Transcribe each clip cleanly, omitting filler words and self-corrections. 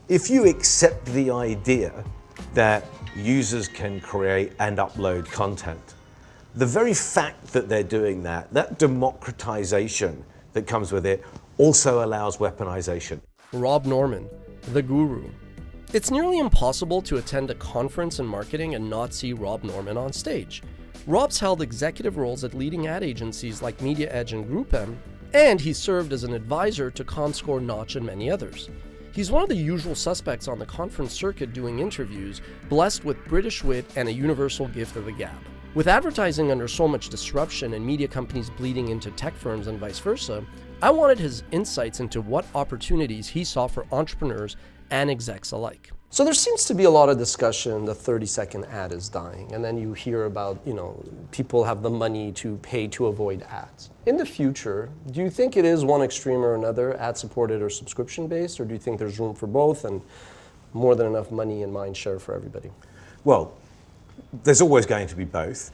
If you accept the idea that users can create and upload content, the very fact that they're doing that, that democratization that comes with it, also allows weaponization. Rob Norman, the guru. It's nearly impossible to attend a conference in marketing and not see Rob Norman on stage. Rob's held executive roles at leading ad agencies like MediaEdge and GroupM, and he served as an advisor to Comscore, Notch, and many others. He's one of the usual suspects on the conference circuit doing interviews, blessed with British wit and a universal gift of the gab. With advertising under so much disruption and media companies bleeding into tech firms and vice versa, I wanted his insights into what opportunities he saw for entrepreneurs and execs alike. So there seems to be a lot of discussion, the 30-second ad is dying, and then you hear about, people have the money to pay to avoid ads. In the future, do you think it is one extreme or another, ad-supported or subscription-based, or do you think there's room for both and more than enough money and mind share for everybody? Well, there's always going to be both.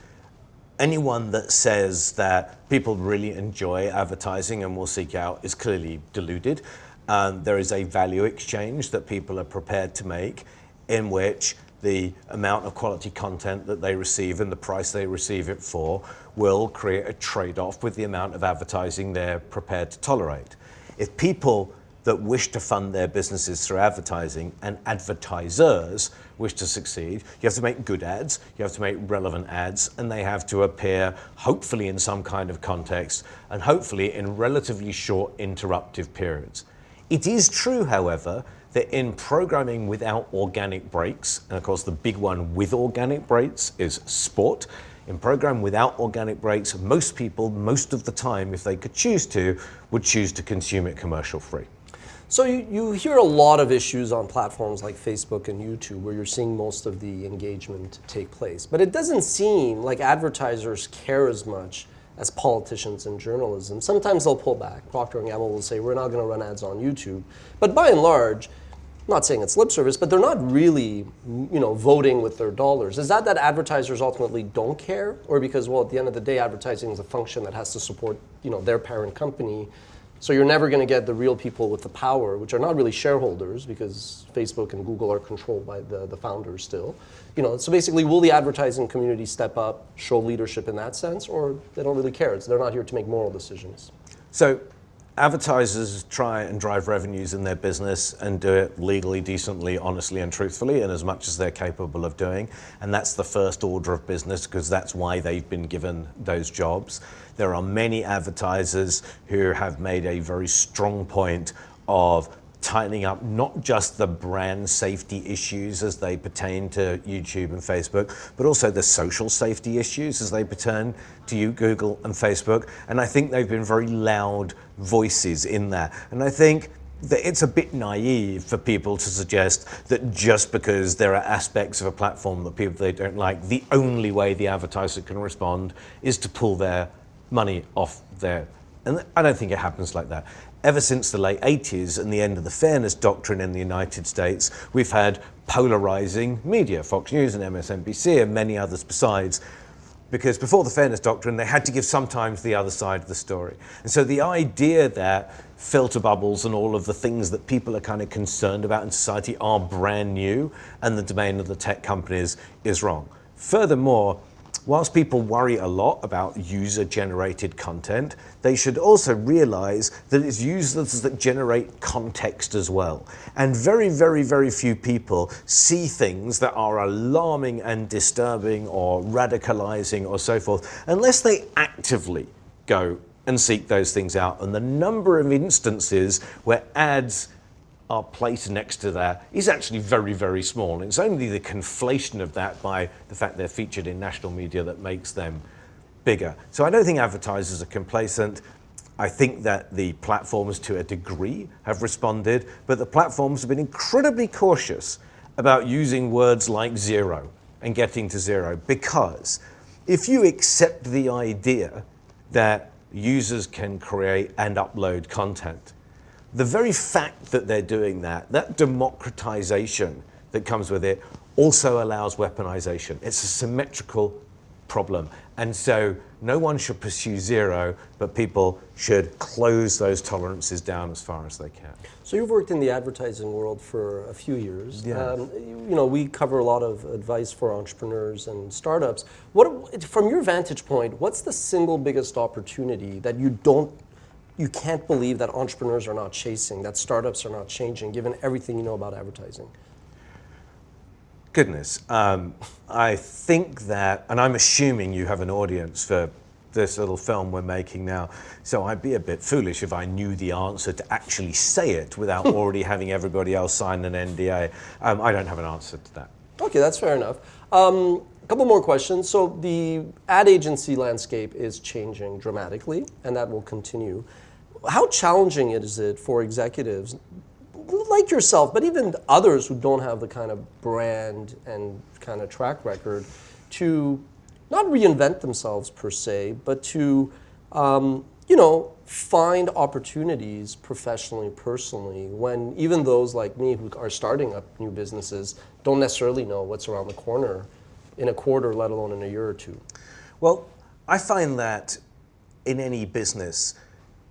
Anyone that says that people really enjoy advertising and will seek out is clearly deluded. There is a value exchange that people are prepared to make in which the amount of quality content that they receive and the price they receive it for will create a trade-off with the amount of advertising they're prepared to tolerate. If people that wish to fund their businesses through advertising and advertisers wish to succeed, you have to make good ads, you have to make relevant ads, and they have to appear hopefully in some kind of context and hopefully in relatively short interruptive periods. It is true, however, that in programming without organic breaks, and of course the big one with organic breaks is sport, in program without organic breaks, most people, most of the time, if they could choose to, would choose to consume it commercial free. So you hear a lot of issues on platforms like Facebook and YouTube where you're seeing most of the engagement take place. But it doesn't seem like advertisers care as much as politicians and journalism. Sometimes they'll pull back. Procter & Gamble will say, we're not going to run ads on YouTube. But by and large, I'm not saying it's lip service, but they're not really voting with their dollars. Is that advertisers ultimately don't care? Or because, well, at the end of the day, advertising is a function that has to support their parent company. So you're never going to get the real people with the power, which are not really shareholders, because Facebook and Google are controlled by the founders still. So basically, will the advertising community step up, show leadership in that sense, or they don't really care? They're not here to make moral decisions. So advertisers try and drive revenues in their business and do it legally, decently, honestly, and truthfully, and as much as they're capable of doing. And that's the first order of business, because that's why they've been given those jobs. There are many advertisers who have made a very strong point of tightening up not just the brand safety issues as they pertain to YouTube and Facebook, but also the social safety issues as they pertain to you, Google and Facebook. And I think they've been very loud voices in that. And I think that it's a bit naive for people to suggest that just because there are aspects of a platform that people they don't like, the only way the advertiser can respond is to pull their money off there. And I don't think it happens like that. Ever since the late 80s and the end of the fairness doctrine in the United States, we've had polarizing media, Fox News and MSNBC and many others besides, because before the fairness doctrine, they had to give sometimes the other side of the story. And so the idea that filter bubbles and all of the things that people are kind of concerned about in society are brand new and the domain of the tech companies is wrong. Furthermore, whilst people worry a lot about user-generated content, they should also realize that it's users that generate context as well. And very, very, very few people see things that are alarming and disturbing or radicalizing or so forth, unless they actively go and seek those things out. And the number of instances where ads are placed next to that is actually very, very small. And it's only the conflation of that by the fact they're featured in national media that makes them bigger. So I don't think advertisers are complacent. I think that the platforms to a degree have responded, but the platforms have been incredibly cautious about using words like zero and getting to zero, because if you accept the idea that users can create and upload content, the very fact that they're doing that, that democratization that comes with it, also allows weaponization. It's a symmetrical problem. And so no one should pursue zero, but people should close those tolerances down as far as they can. So you've worked in the advertising world for a few years. Yeah. We cover a lot of advice for entrepreneurs and startups. From your vantage point, what's the single biggest opportunity that you can't believe that entrepreneurs are not chasing, that startups are not changing, given everything you know about advertising? Goodness, I think that, and I'm assuming you have an audience for this little film we're making now, so I'd be a bit foolish if I knew the answer to actually say it without already having everybody else sign an NDA. I don't have an answer to that. Okay, that's fair enough. A couple more questions. So the ad agency landscape is changing dramatically, and that will continue. How challenging is it for executives like yourself, but even others who don't have the kind of brand and kind of track record, to not reinvent themselves per se, but to find opportunities professionally, personally, when even those like me who are starting up new businesses don't necessarily know what's around the corner in a quarter, let alone in a year or two? Well, I find that in any business,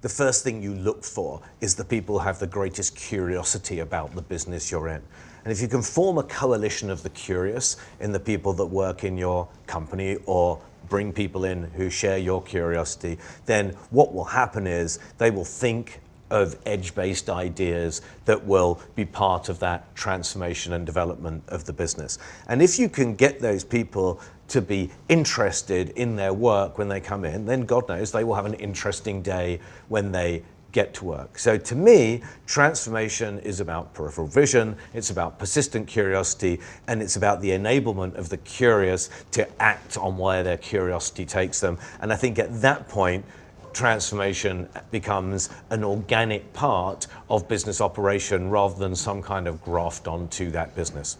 the first thing you look for is the people who have the greatest curiosity about the business you're in. And if you can form a coalition of the curious in the people that work in your company, or bring people in who share your curiosity, then what will happen is they will think of edge-based ideas that will be part of that transformation and development of the business. And if you can get those people to be interested in their work when they come in, then God knows they will have an interesting day when they get to work. So to me, transformation is about peripheral vision, it's about persistent curiosity, and it's about the enablement of the curious to act on where their curiosity takes them. And I think at that point, transformation becomes an organic part of business operation rather than some kind of graft onto that business.